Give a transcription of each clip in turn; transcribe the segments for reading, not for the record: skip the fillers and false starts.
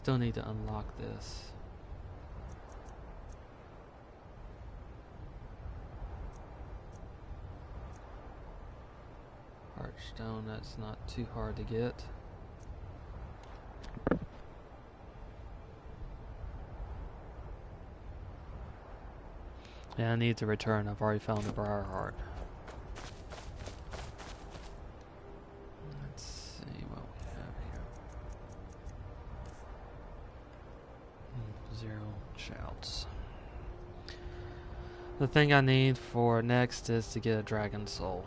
Still need to unlock this. Heartstone, that's not too hard to get. Yeah, I need to return. I've already found the Briar Heart. Let's see what we have here. 0 shouts. The thing I need for next is to get a dragon soul.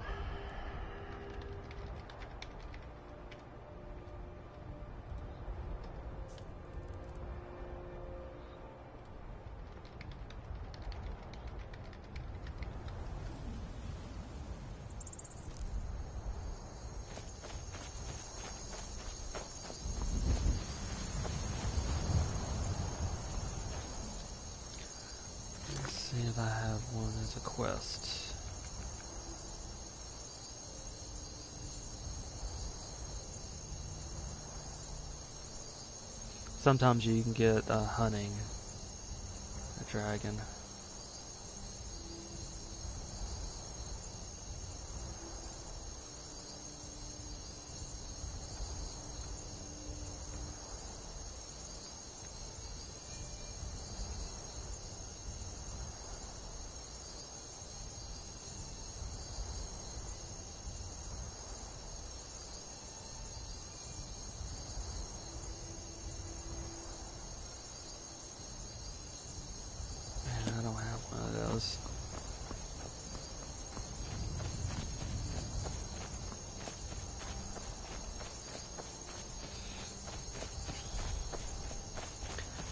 See if I have one as a quest. Sometimes you can get hunting a dragon.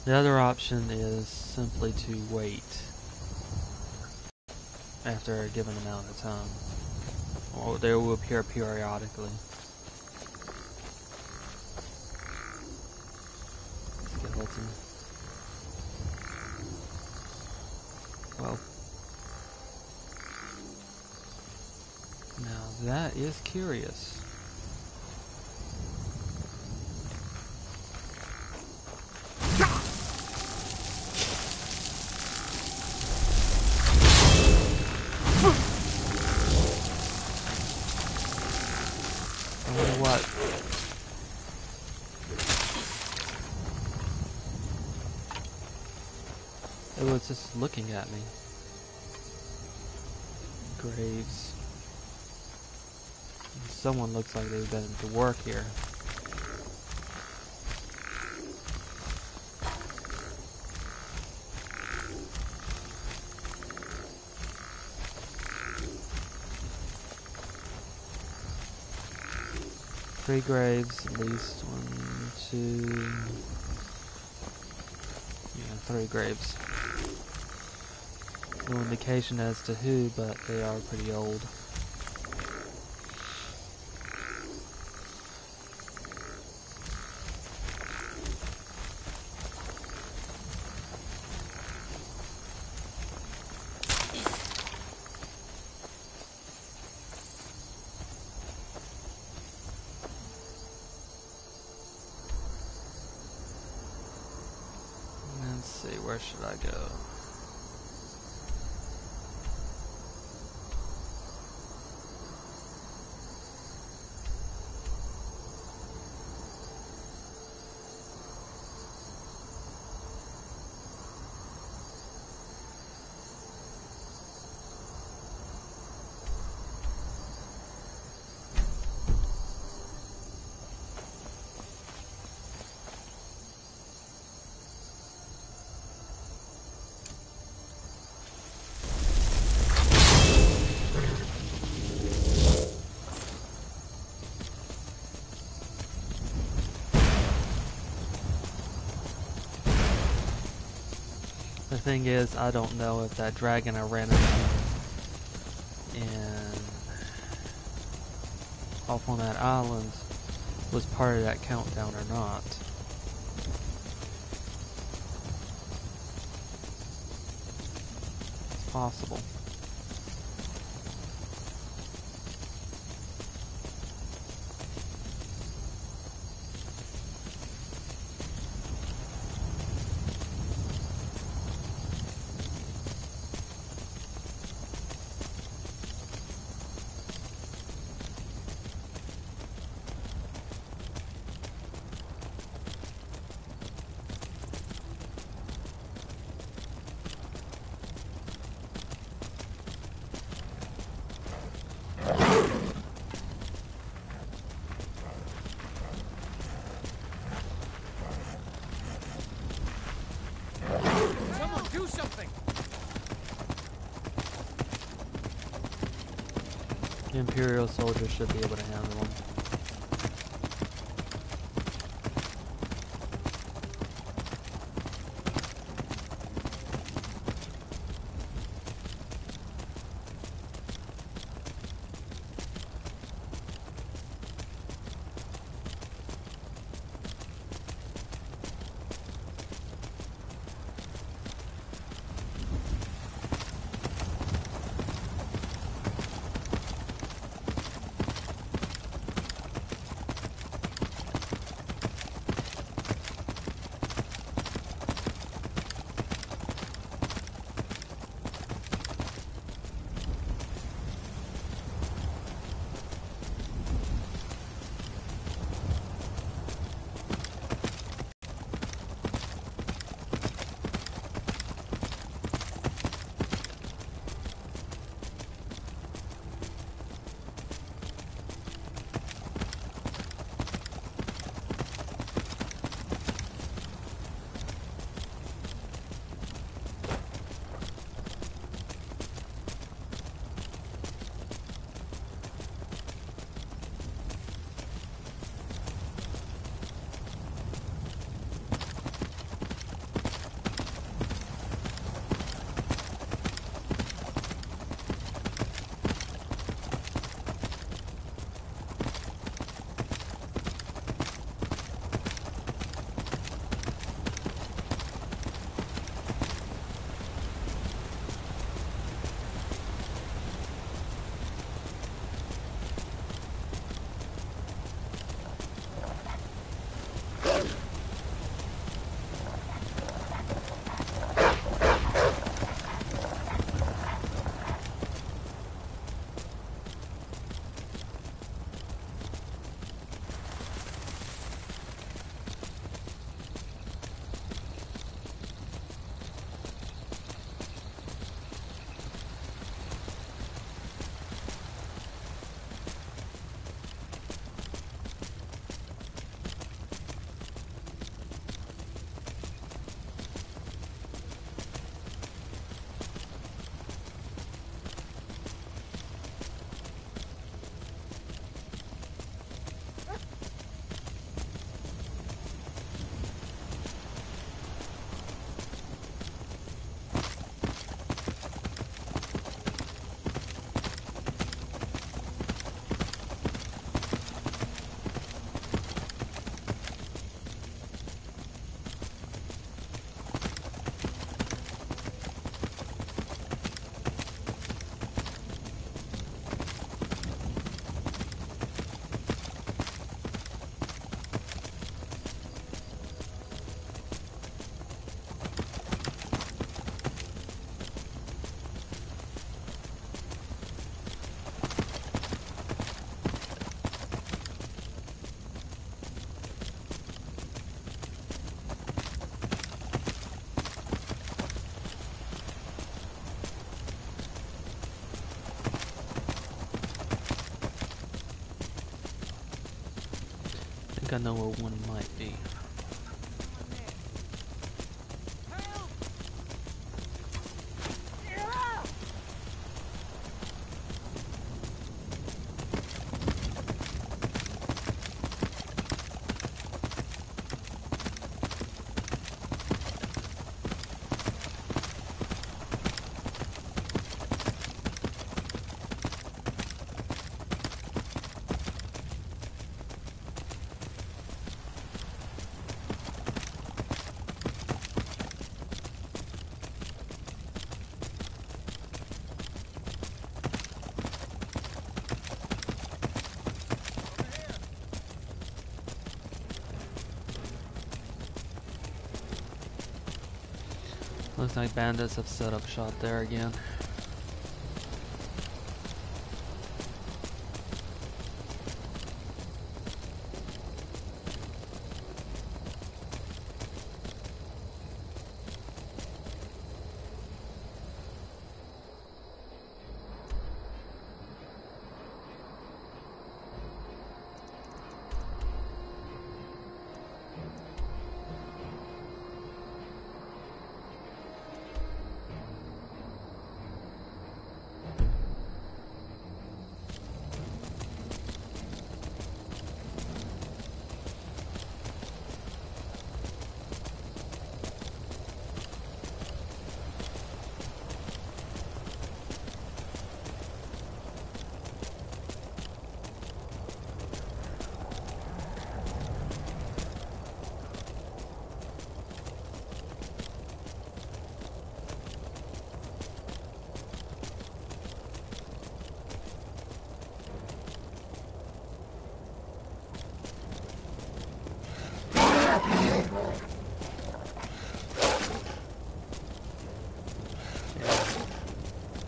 The other option is simply to wait after a given amount of time, or they will appear periodically. Skeleton. Well, now that is curious. It was just looking at me. Graves. Someone looks like they've been to work here. Three graves, at least. 1, 2... yeah, 3 graves. No indication as to who, but they are pretty old. Let's see, where should I go? The thing is, I don't know if that dragon I ran into off on that island was part of that countdown or not. It's possible. Imperial soldiers should be able to handle them. I know where one might be. Looks like bandits have set up shop there again.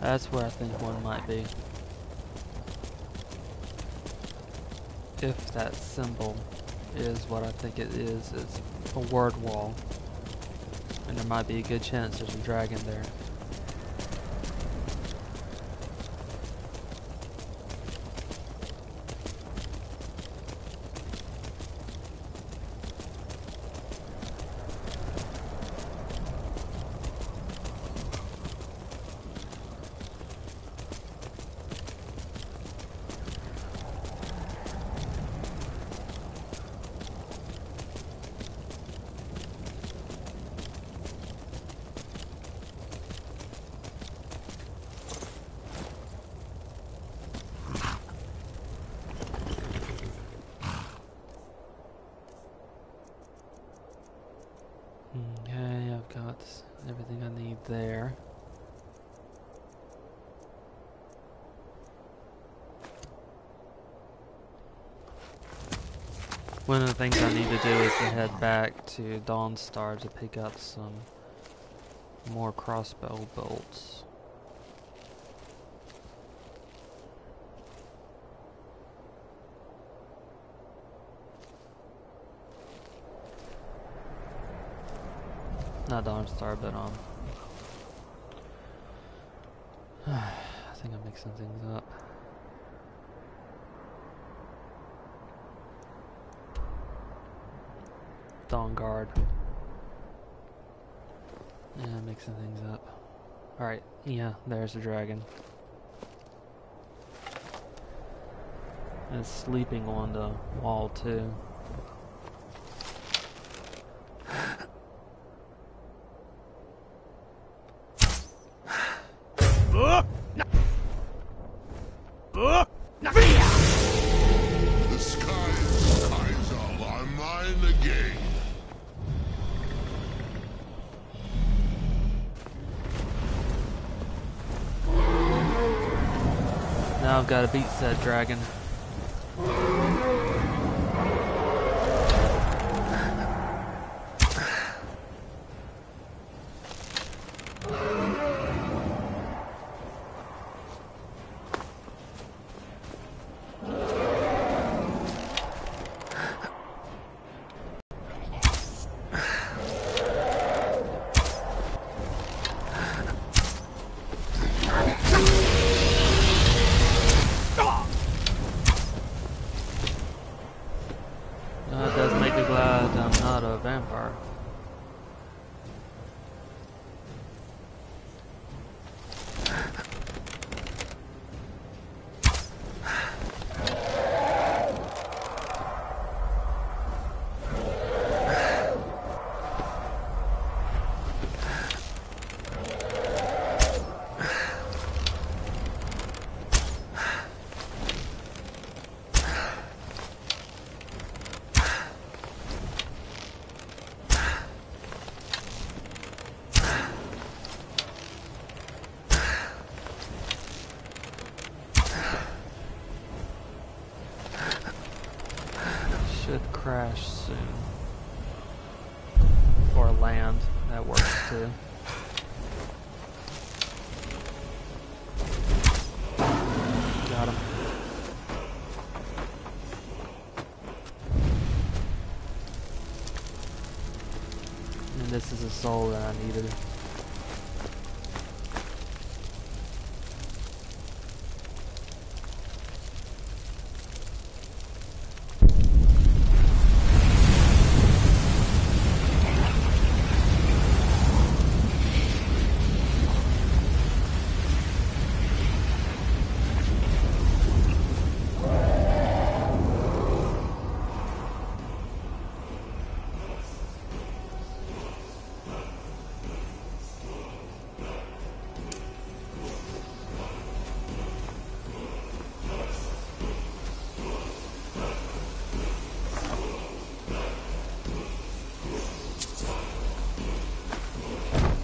That's where I think one might be. If that symbol is what I think it is, it's a word wall. And there might be a good chance there's a dragon there. Okay, I've got everything I need there. One of the things I need to do is to head back to Dawnstar to pick up some more crossbow bolts. Not Dawnstar, but I think I'm mixing things up. Dawnguard. Yeah, mixing things up. Alright, yeah, there's the dragon. And it's sleeping on the wall too. The skies are mine again. Now I've got to beat said dragon. It does make me glad I'm not a vampire. Should crash soon. Or land, that works too. Got him. And this is a soul that I needed.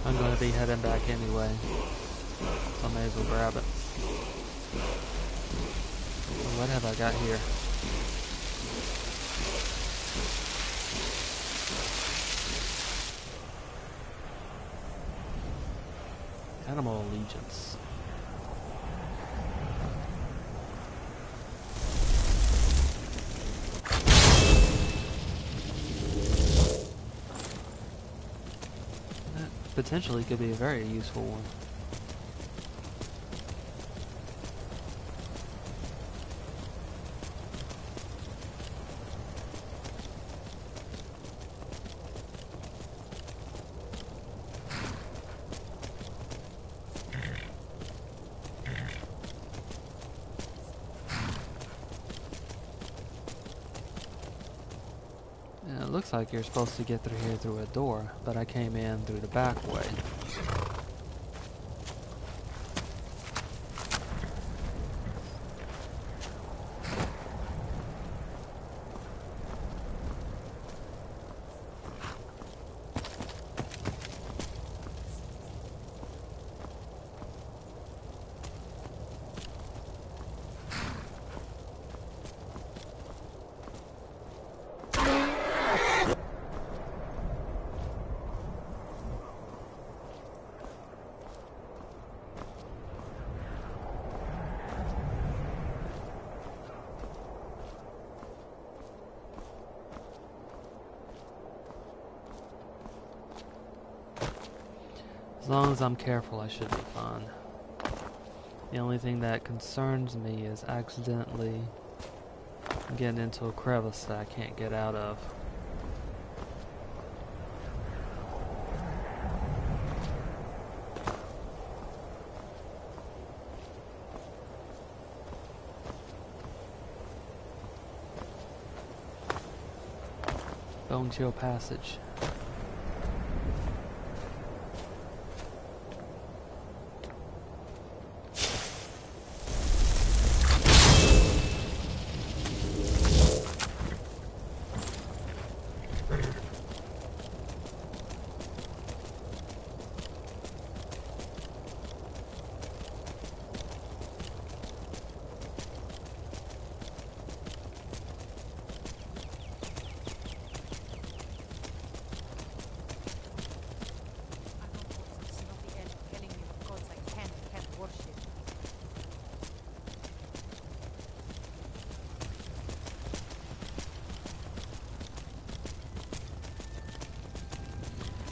I'm going to be heading back anyway, so I may as well grab it. So what have I got here? Animal allegiance. potentially could be a very useful one. And it looks like you're supposed to get through here through a door, but I came in through the back way. As long as I'm careful, I should be fine. The only thing that concerns me is accidentally getting into a crevice that I can't get out of. Bone Chill Passage.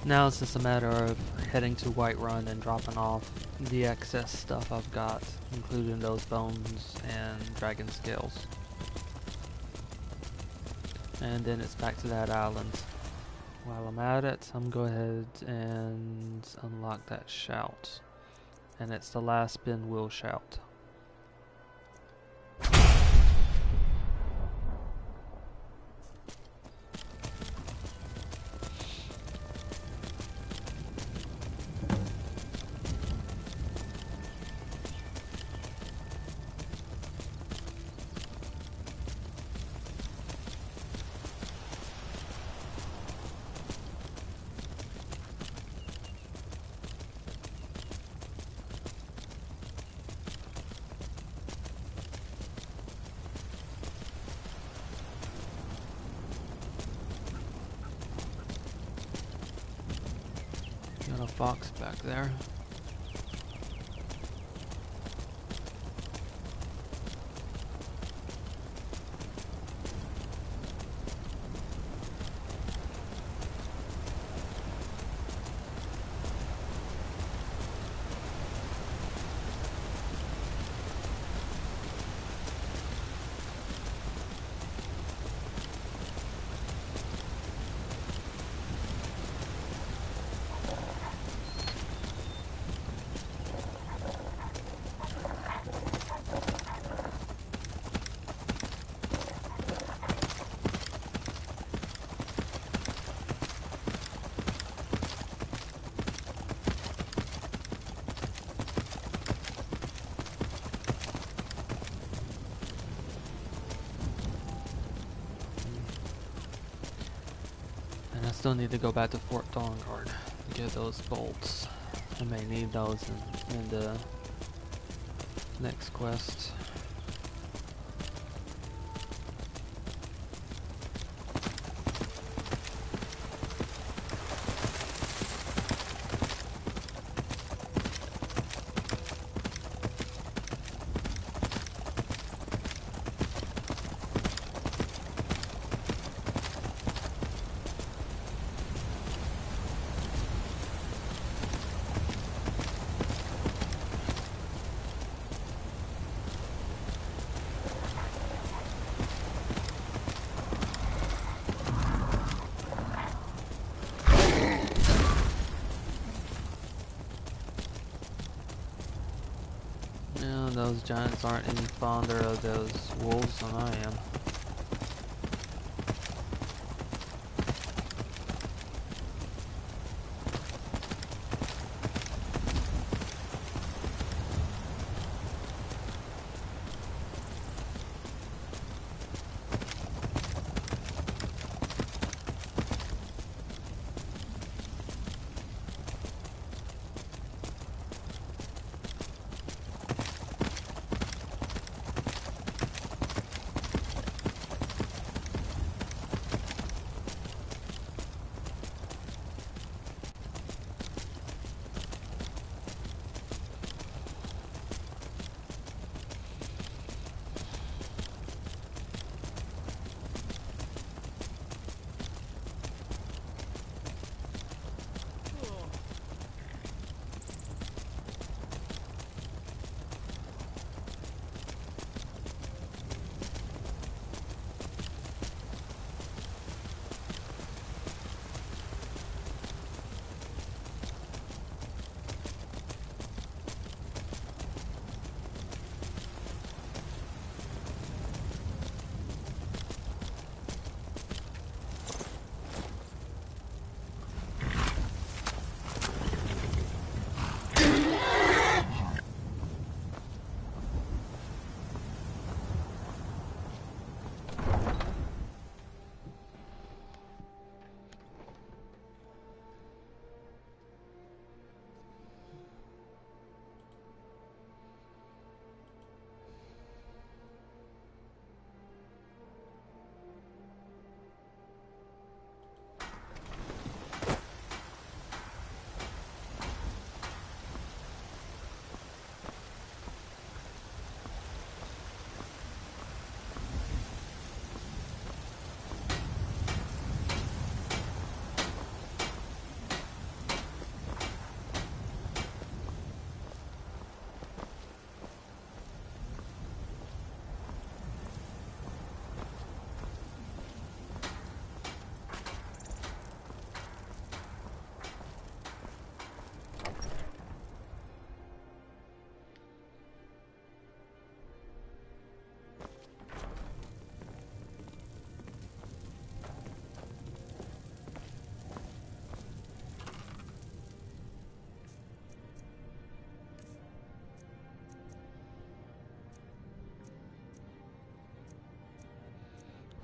Now it's just a matter of heading to Whiterun and dropping off the excess stuff I've got, including those bones and dragon scales. And then it's back to that island. While I'm at it, I'm going to go ahead and unlock that shout. And it's the last spin will shout. Got a fox back there. I still need to go back to Fort Dawnguard to get those bolts. I may need those in the next quest. Yeah, those giants aren't any fonder of those wolves than I am.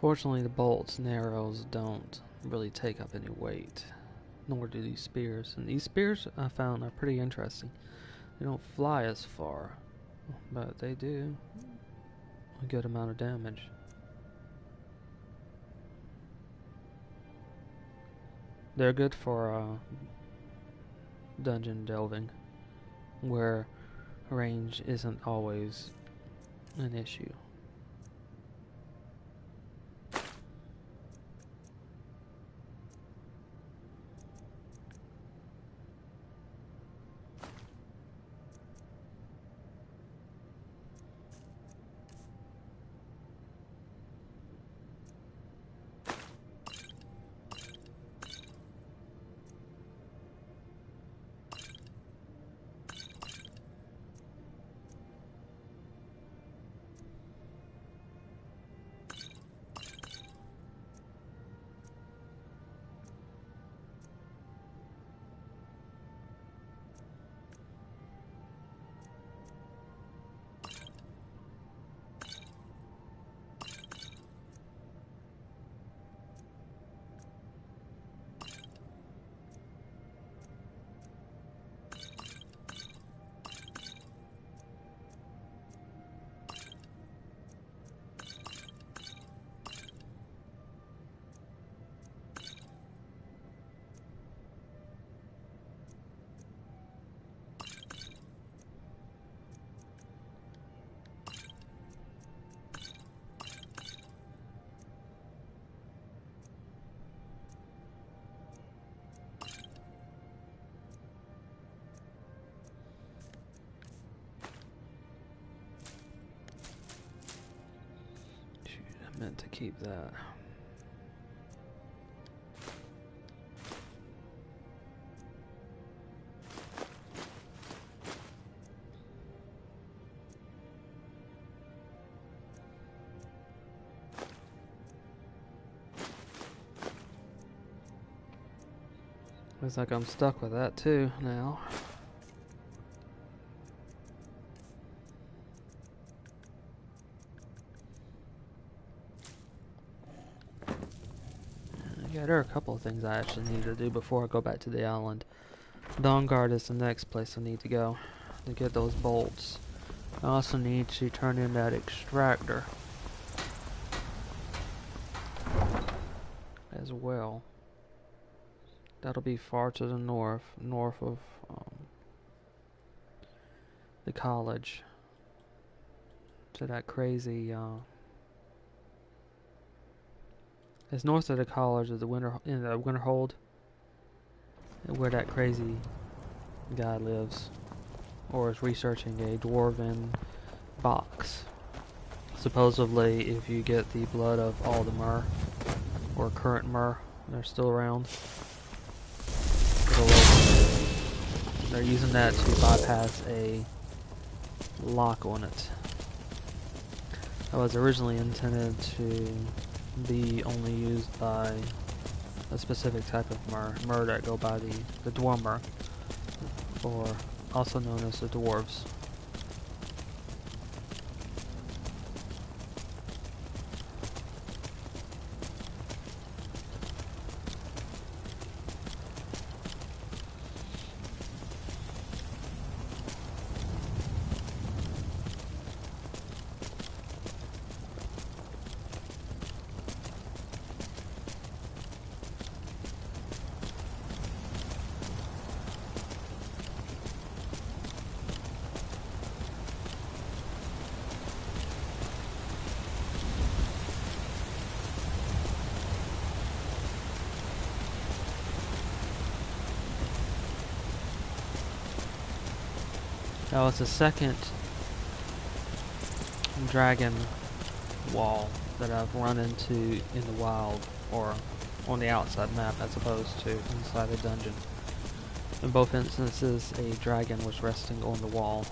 Fortunately, the bolts and arrows don't really take up any weight, nor do these spears. And these spears I found are pretty interesting. They don't fly as far, but they do a good amount of damage. They're good for dungeon delving, where range isn't always an issue. Meant to keep that. Looks like I'm stuck with that too now. Yeah, there are a couple of things I actually need to do before I go back to the island. Dawnguard is the next place I need to go to get those bolts. I also need to turn in that extractor as well. That'll be far to the north of the college. To that crazy, it's north of the college of the Winterhold, where that crazy guy lives, or is researching a dwarven box. Supposedly, if you get the blood of all the Mer, or current Mer, they're still around, it'll open. They're using that to bypass a lock on it. That was originally intended to be only used by a specific type of Mer that go by the Dwarmer, or also known as the Dwarves. Now it's the second dragon wall that I've run into in the wild, or on the outside map as opposed to inside a dungeon. In both instances, a dragon was resting on the wall.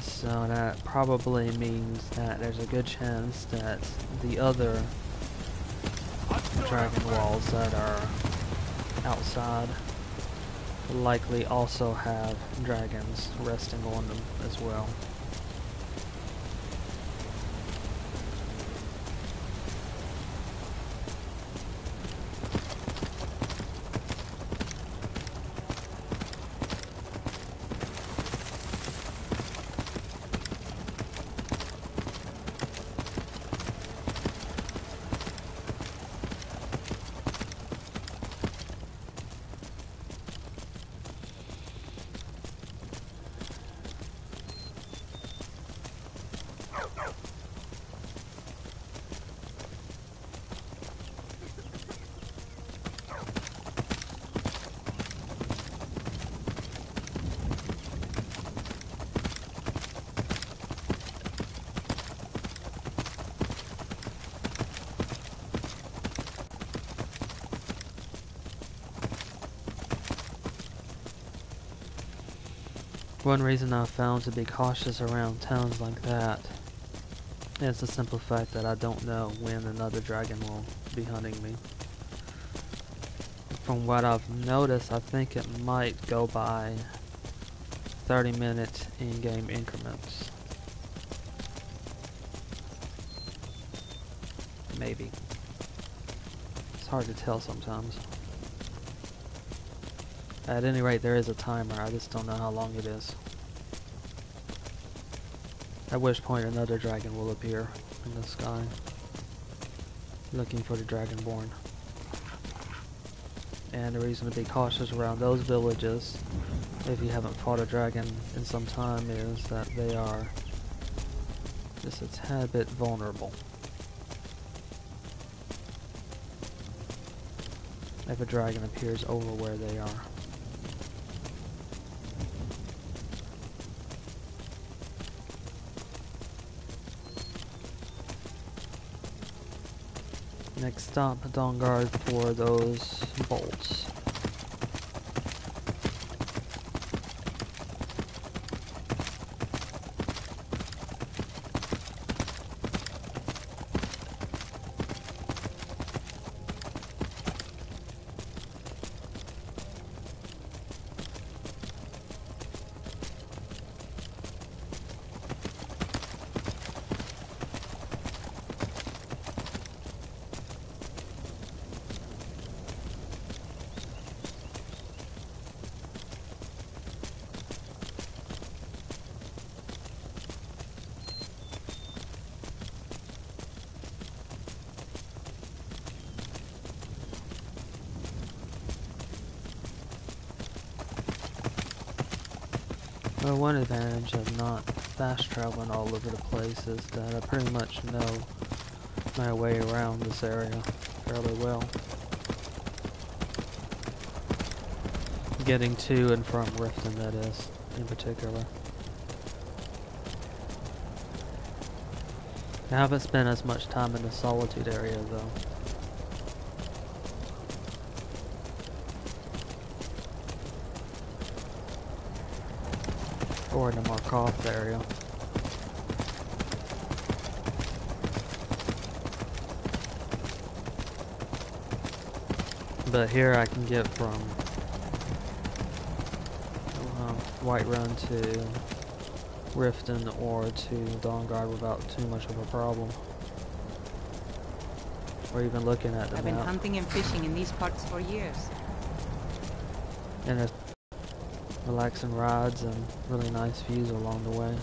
So that probably means that there's a good chance that the other dragon walls that are outside likely also have dragons resting on them as well. One reason I've found to be cautious around towns like that is the simple fact that I don't know when another dragon will be hunting me. From what I've noticed, I think it might go by 30-minute in-game increments. Maybe. It's hard to tell sometimes. At any rate, there is a timer, I just don't know how long it is. At which point another dragon will appear in the sky, looking for the Dragonborn. And the reason to be cautious around those villages, if you haven't fought a dragon in some time, is that they are just a tad bit vulnerable. If a dragon appears over where they are. Next stop, dawnguard for those bolts. Well, one advantage of not fast traveling all over the place is that I pretty much know my way around this area fairly well. Getting to and from Riften, that is, in particular. I haven't spent as much time in the Solitude area, though. Or in the Markov area. But here I can get from Whiterun to Riften or to Dawnguard without too much of a problem. Or even looking at the map. I've been hunting and fishing in these parts for years. And it's relaxing rides and really nice views along the way.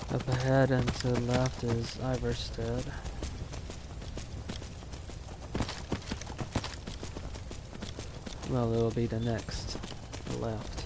Up ahead and to the left is Iverstead. Well, it'll be the next left.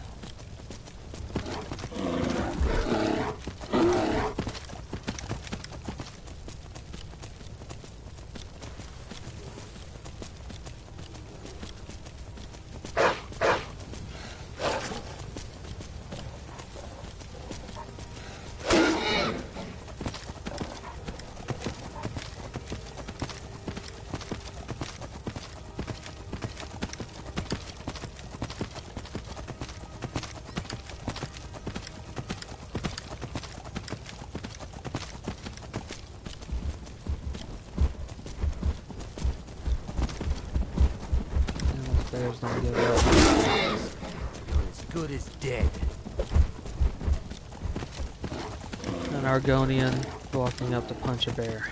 Bears don't give up. You're as good as dead. An Argonian walking up to punch a bear.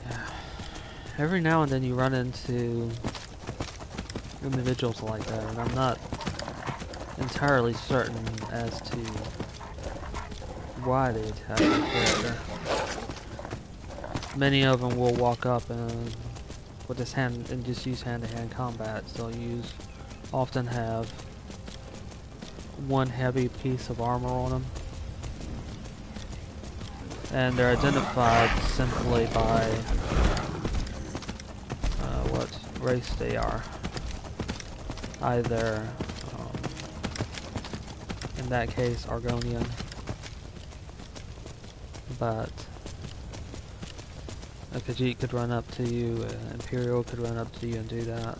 Yeah. Every now and then you run into individuals like that, and I'm not entirely certain as to why they attack the character. Many of them will walk up and with this hand and just use hand-to-hand combat. So they'll often have one heavy piece of armor on them, and they're identified simply by what race they are. Either, in that case, Argonian, but a Khajiit could run up to you, an Imperial could run up to you and do that.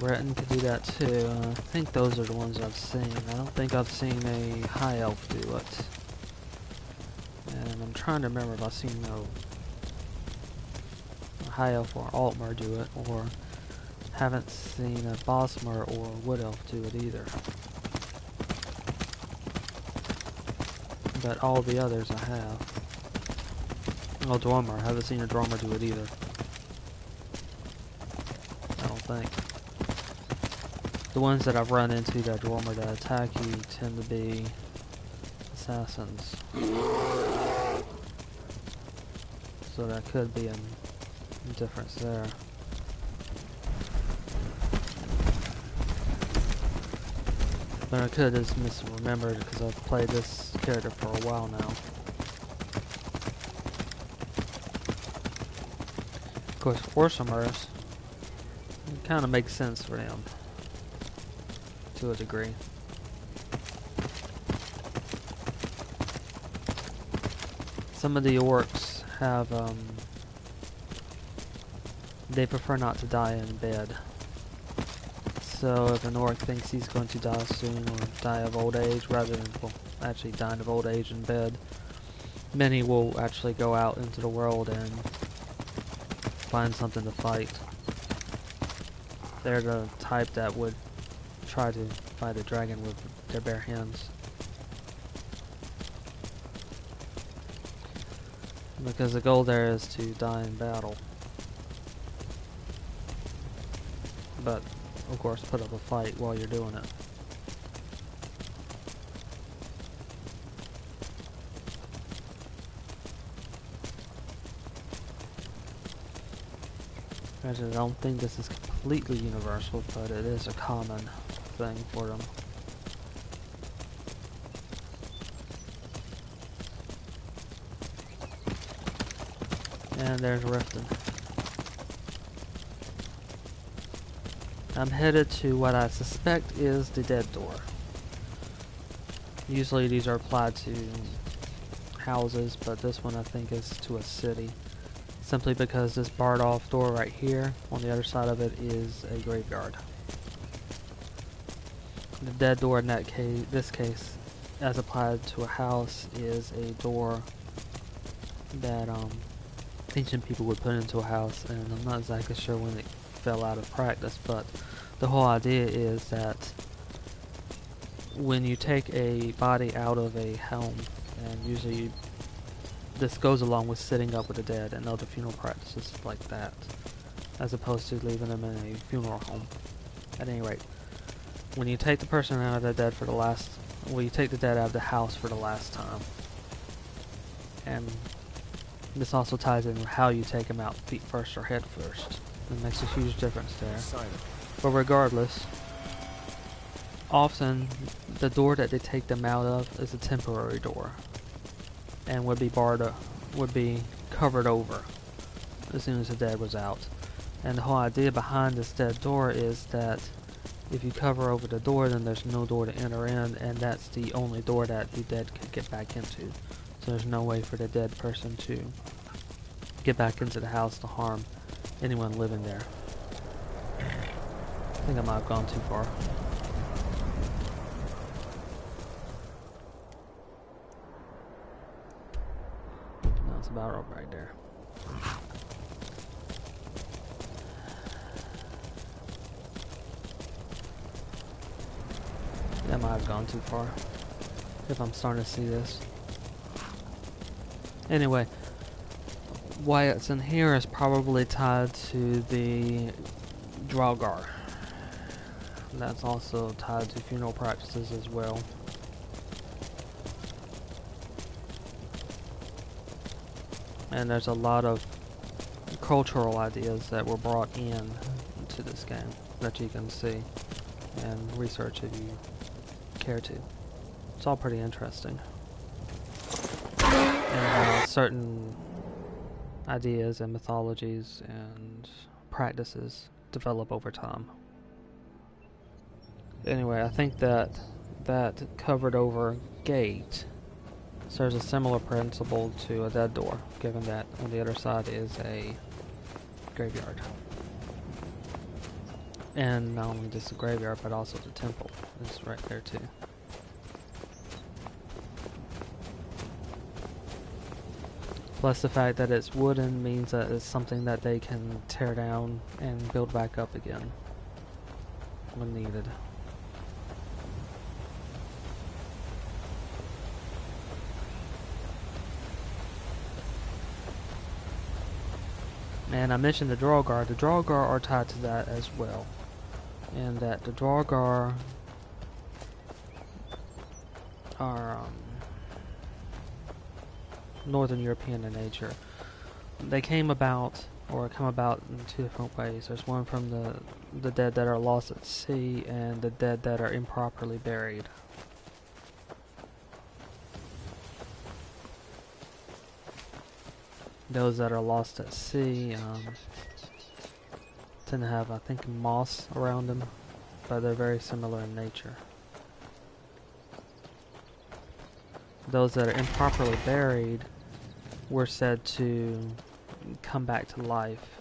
Breton could do that too. I think those are the ones I've seen. I don't think I've seen a High Elf do it. And I'm trying to remember if I've seen a High Elf or Altmer do it, or haven't seen a Bosmer or Wood Elf do it either. But all the others I have. Oh, Dwarmer. I haven't seen a Dwarmer do it either. I don't think. The ones that I've run into that Dwarmer that attack you tend to be assassins. So that could be a difference there. But I could have just misremembered because I've played this character for a while now. course, Worsumers, it kind of makes sense for them to a degree. Some of the orcs have, they prefer not to die in bed. So if an orc thinks he's going to die soon or die of old age, rather than, well, actually dying of old age in bed, many will actually go out into the world and find something to fight. They're the type that would try to fight a dragon with their bare hands. Because the goal there is to die in battle. But, of course, put up a fight while you're doing it. Granted, I don't think this is completely universal, but it is a common thing for them. And there's Riften. I'm headed to what I suspect is the dead door. Usually these are applied to houses, but this one I think is to a city. Simply because this barred off door right here, on the other side of it, is a graveyard. The dead door in that case, this case, as applied to a house, is a door that ancient people would put into a house, and I'm not exactly sure when it fell out of practice, but the whole idea is that when you take a body out of a home, and usually this goes along with sitting up with the dead and other funeral practices like that, as opposed to leaving them in a funeral home. At any rate, when you take the person out of the dead for the last, well, you take the dead out of the house for the last time, and this also ties in with how you take them out, feet first or head first. It makes a huge difference there. But regardless, often the door that they take them out of is a temporary door, and would be barred up, would be covered over as soon as the dead was out. And the whole idea behind this dead door is that if you cover over the door, then there's no door to enter in, and that's the only door that the dead can get back into. So there's no way for the dead person to get back into the house to harm anyone living there. I think I might have gone too far. No, it's about up right there. That might have gone too far, if I'm starting to see this. Anyway, why it's in here is probably tied to the Draugr. That's also tied to funeral practices as well. And there's a lot of cultural ideas that were brought in to this game that you can see and research if you care to. It's all pretty interesting. And how certain ideas and mythologies and practices develop over time. Anyway, I think that covered over gate serves a similar principle to a dead door, given that on the other side is a graveyard. And not only just the graveyard, but also the temple is right there too. Plus the fact that it's wooden means that it's something that they can tear down and build back up again when needed. And I mentioned the Draugr. The Draugr are tied to that as well. And that the Draugr are Northern European in nature. They came about, or come about in two different ways. There's one from the dead that are lost at sea, and the dead that are improperly buried. Those that are lost at sea, tend to have, I think, moss around them, but they're very similar in nature. Those that are improperly buried were said to come back to life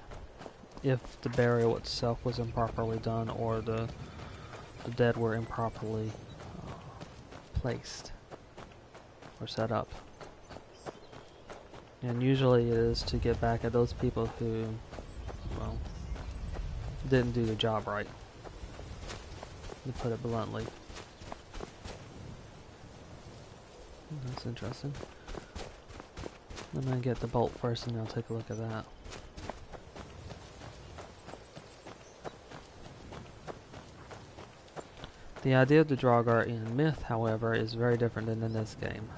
if the burial itself was improperly done or the dead were improperly placed or set up. And usually it is to get back at those people who, well, didn't do the job right, to put it bluntly. That's interesting. I'm gonna get the bolt first and I'll take a look at that. The idea of the dawnguard in Myth, however, is very different than in this game.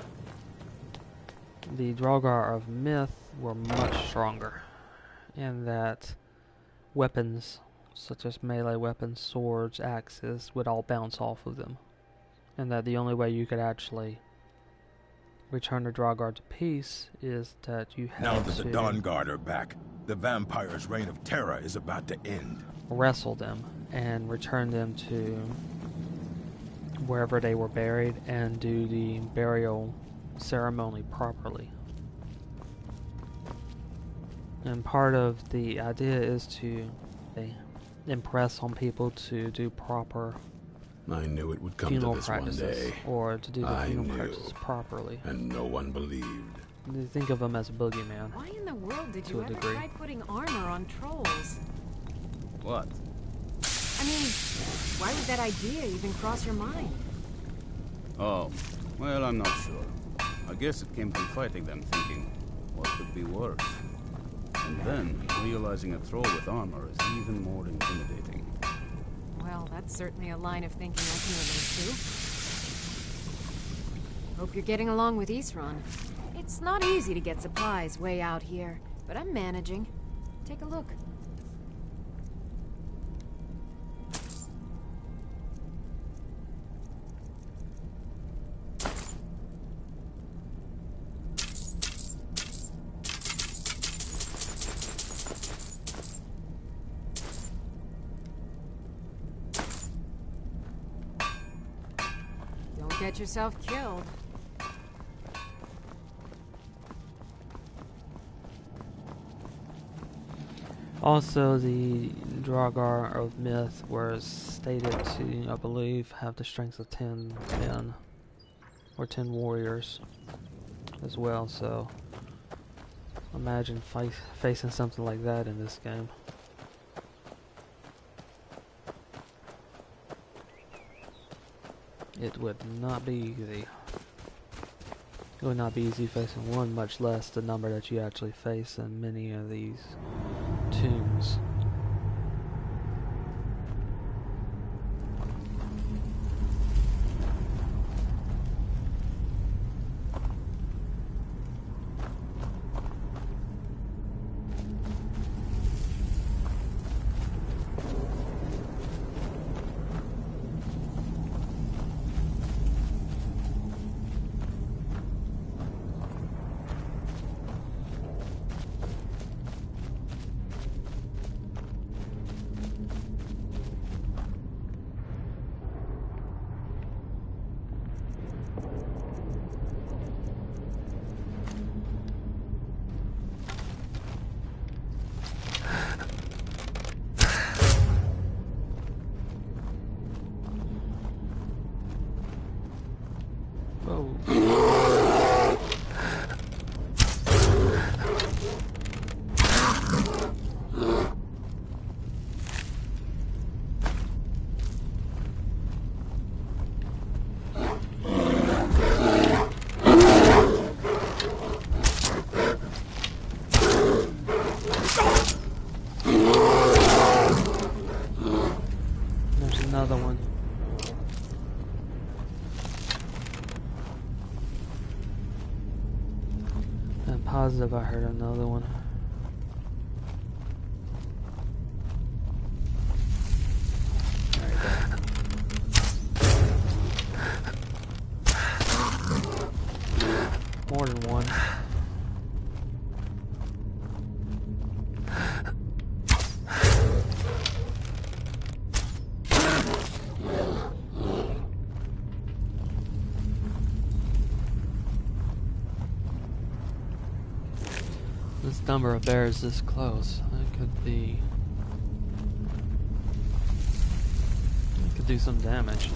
The dawnguard of Myth were much stronger, in that weapons, such as melee weapons, swords, axes, would all bounce off of them. And that the only way you could actually return the dawnguard to peace is that you have Now that to the dawnguard are back, the vampire's reign of terror is about to end. wrestle them and return them to wherever they were buried and do the burial ceremony properly. And part of the idea is to impress on people to do proper I knew it would come funeral to this one practices, day. or to do the I funeral knew. practices properly. And no one believed. You think of them as a boogeyman. Why in the world did To you a ever degree. try putting armor on trolls? What? I mean, why would that idea even cross your mind? Oh, well, I'm not sure. I guess it came from fighting them, thinking, what could be worse? And then, realizing a troll with armor is even more intimidating. Well, that's certainly a line of thinking I can relate to. Hope you're getting along with Isran. It's not easy to get supplies way out here, but I'm managing. Take a look. Don't get yourself killed. Also, the dawnguard of Myth was stated to, I believe, have the strength of 10 men, or 10 warriors as well, so imagine facing something like that in this game. It would not be easy. It would not be easy facing one, much less the number that you actually face in many of these tombs. There's another one. I'm positive I heard another one. More than one. This number of bears this close. That could be... It could do some damage.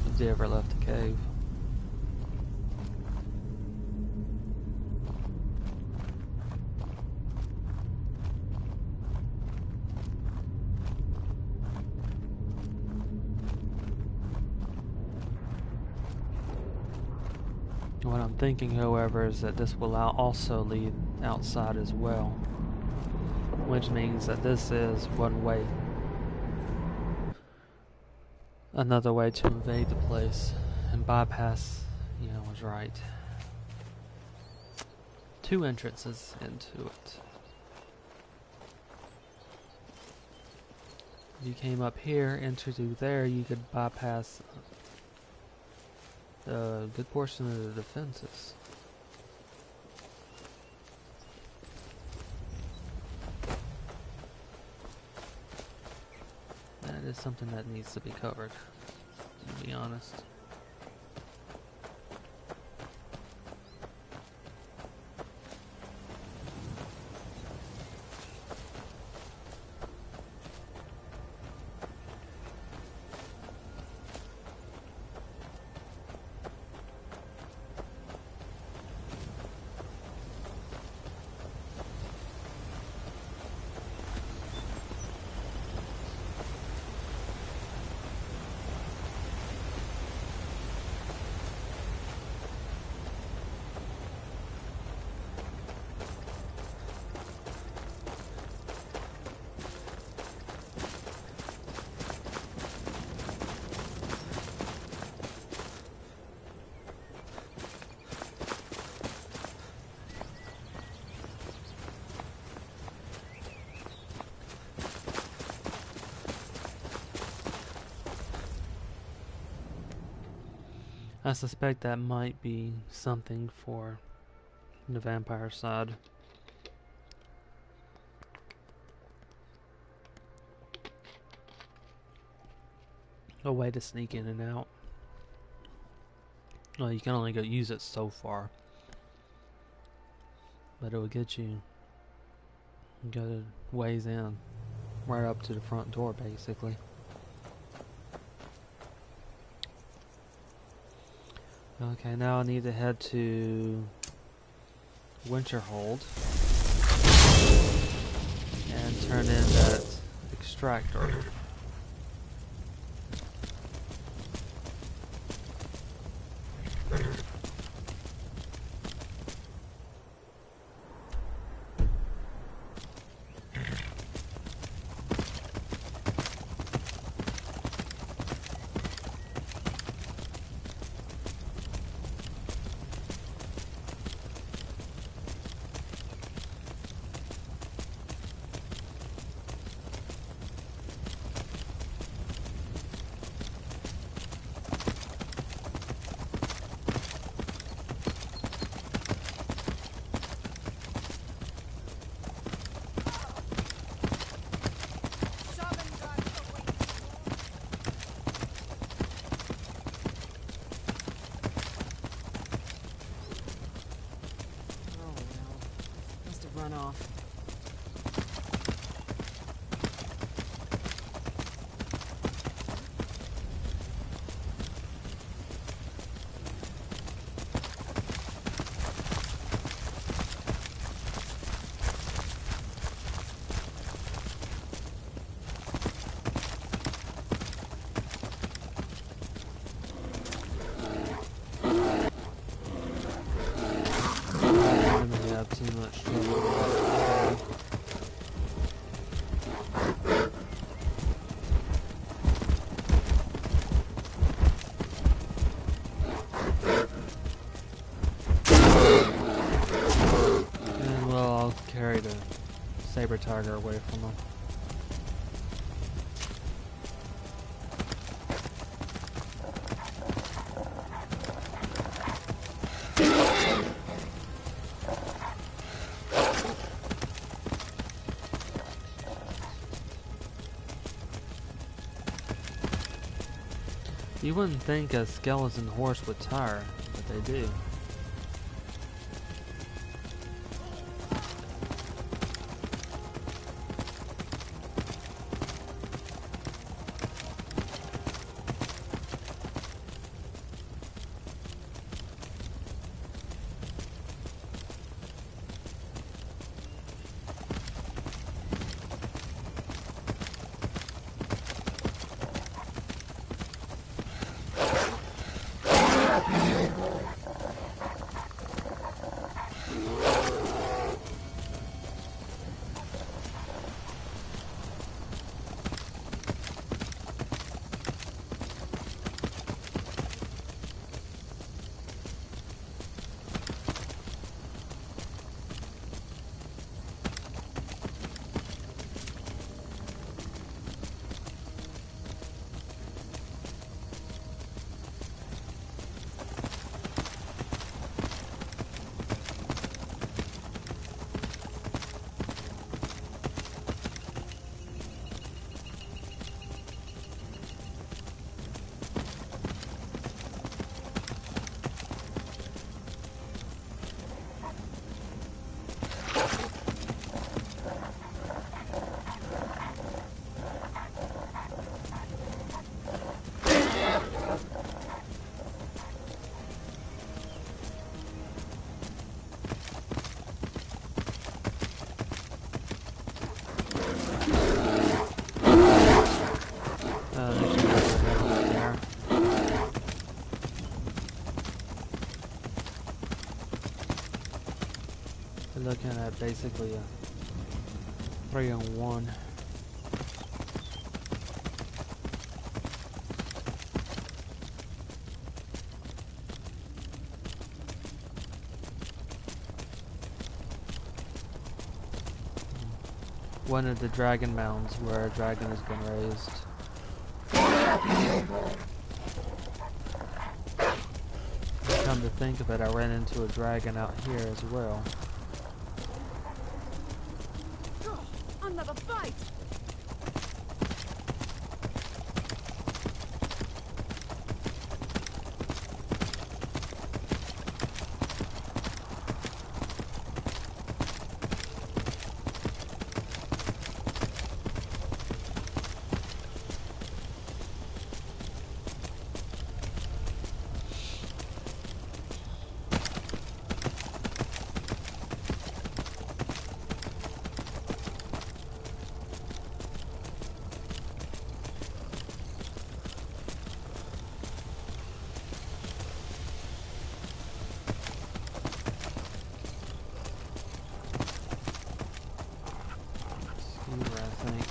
If they ever left the cave. What I'm thinking, however, is that this will also lead outside as well, which means that this is one way, another way to invade the place and bypass, you know, was right. 2 entrances into it. If you came up here, entered through there, you could bypass a good portion of the defenses. That is something that needs to be covered, to be honest. I suspect that might be something for the vampire side. A way to sneak in and out. Well, you can only go use it so far, but it will get you good ways in, right up to the front door, basically. Okay, now I need to head to Winterhold and turn in that extractor. Run off. Too much trouble. And well, I'll carry the saber tiger away from him. You wouldn't think a skeleton horse would tire, but they do. looking at basically a 3-on-1. One of the dragon mounds where a dragon has been raised. Come to think of it, I ran into a dragon out here as well. Another fight! I think.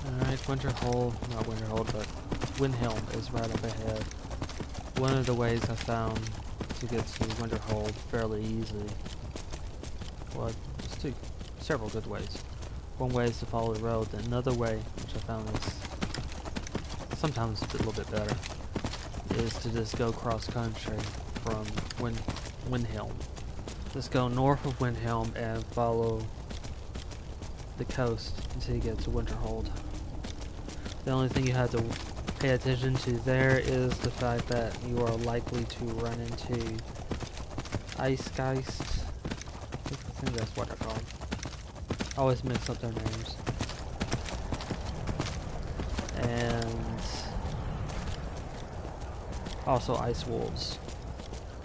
Alright, Winterhold, not Winterhold, but Windhelm is right up ahead. One of the ways I found to get to Winterhold fairly easily, well, there's several good ways. One way is to follow the road, another way, which I found is sometimes a little bit better, is to just go cross country from Windhelm. Just go north of Windhelm and follow the coast until you get to Winterhold. The only thing you have to pay attention to there is the fact that you are likely to run into ice geists. I think that's what they're called. I always mix up their names. And also ice wolves.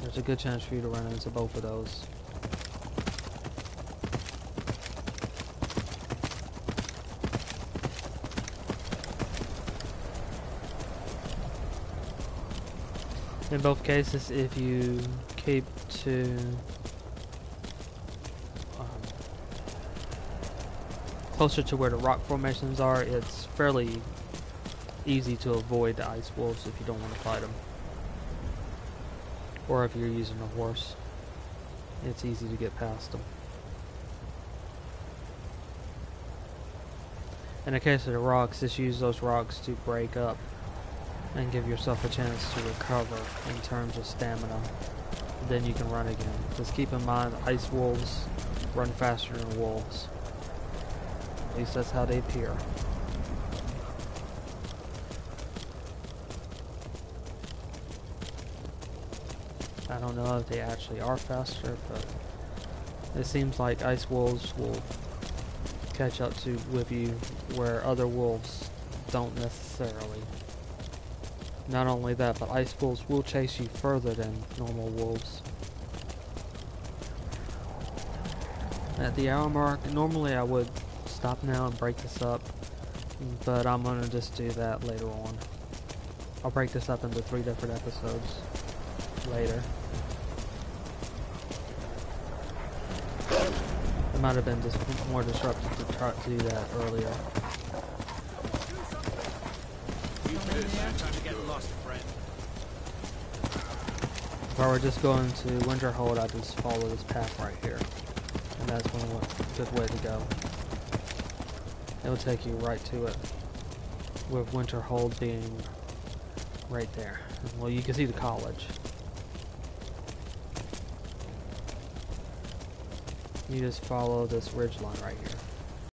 There's a good chance for you to run into both of those. In both cases, if you keep to closer to where the rock formations are, it's fairly easy to avoid the ice wolves if you don't want to fight them. Or if you're using a horse, it's easy to get past them. In the case of the rocks, just use those rocks to break up and give yourself a chance to recover in terms of stamina. Then you can run again. Just keep in mind, ice wolves run faster than wolves. At least that's how they appear. I don't know if they actually are faster, but it seems like ice wolves will catch up with you where other wolves don't necessarily. Not only that, but ice wolves will chase you further than normal wolves. At the hour mark, normally I would stop now and break this up, but I'm gonna just do that later on. I'll break this up into 3 different episodes later. It might have been just more disruptive to try to do that earlier. If I were just going to Winterhold, I'd just follow this path right here. And that's one good way to go. It'll take you right to it, with Winterhold being right there. Well, you can see the college. You just follow this ridge line right here.